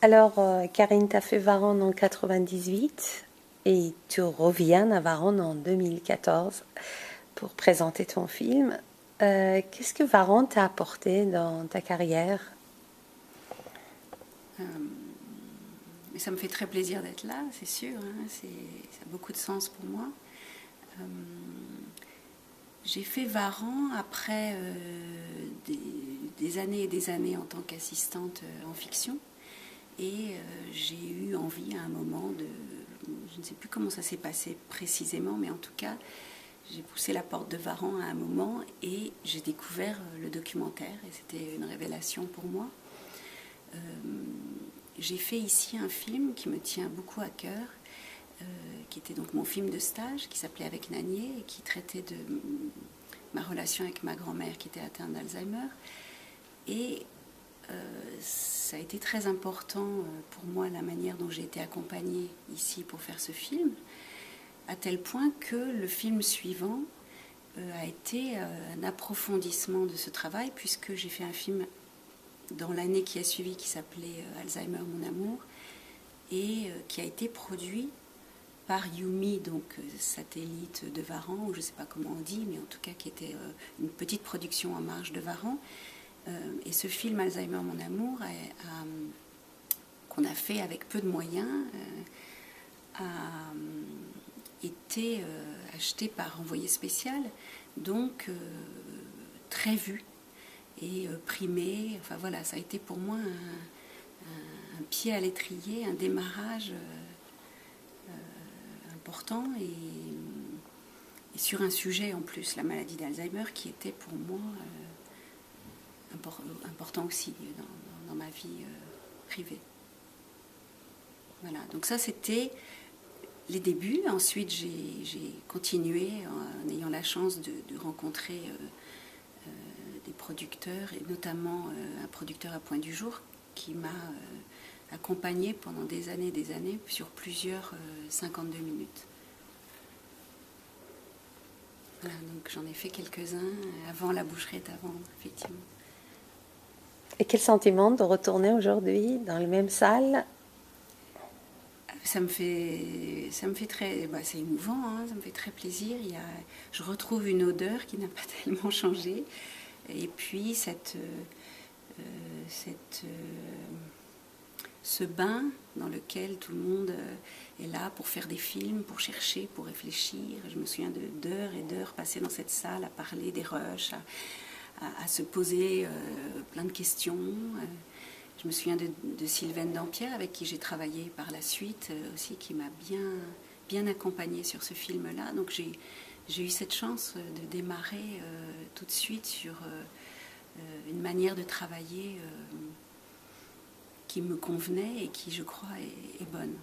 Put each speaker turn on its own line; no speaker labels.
Alors, Karine, tu as fait Varennes en 98 et tu reviens à Varennes en 2014 pour présenter ton film. Qu'est-ce que Varennes t'a apporté dans ta carrière?
Euh, mais ça me fait très plaisir d'être là, c'est sûr. Hein, ça a beaucoup de sens pour moi. Euh, j'ai fait Varan après des années et des années en tant qu'assistante en fiction. Et j'ai eu envie à un moment de... Je ne sais plus comment ça s'est passé précisément, mais en tout cas, j'ai poussé la porte de Varan à un moment et j'ai découvert le documentaire. Et c'était une révélation pour moi. Euh, j'ai fait ici un film qui me tient beaucoup à cœur, qui était donc mon film de stage, qui s'appelait Avec Nanier, et qui traitait de ma relation avec ma grand-mère qui était atteinte d'Alzheimer. Et ça a été très important pour moi la manière dont j'ai été accompagnée ici pour faire ce film, à tel point que le film suivant a été un approfondissement de ce travail, puisque j'ai fait un film dans l'année qui a suivi qui s'appelait Alzheimer mon amour, et qui a été produit par Yumi, donc satellite de Varan, ou je ne sais pas comment on dit, mais en tout cas qui était une petite production en marge de Varan. Et ce film Alzheimer mon amour, qu'on a fait avec peu de moyens, a été acheté par Envoyé spécial, donc très vu et primé. Enfin voilà, ça a été pour moi un pied à l'étrier, un démarrage important, et sur un sujet en plus, la maladie d'Alzheimer, qui était pour moi important aussi dans ma vie privée. Voilà, donc ça c'était les débuts. Ensuite j'ai continué en ayant la chance de rencontrer des producteurs, et notamment un producteur à Point du Jour qui m'a accompagnée pendant des années sur plusieurs 52 minutes. Voilà, donc j'en ai fait quelques-uns avant La boucherette avant, effectivement.
Et quel sentiment de retourner aujourd'hui dans les mêmes salles?
Ça me fait très... c'est émouvant, hein, ça me fait très plaisir. Je retrouve une odeur qui n'a pas tellement changé. Et puis ce bain dans lequel tout le monde est là pour faire des films, pour chercher, pour réfléchir. Je me souviens d'heures et d'heures passées dans cette salle à parler des rushs, à se poser plein de questions. Je me souviens de Sylvaine Dampierre, avec qui j'ai travaillé par la suite aussi, qui m'a bien accompagnée sur ce film-là. Donc j'ai eu cette chance de démarrer tout de suite sur une manière de travailler qui me convenait et qui, je crois, est bonne.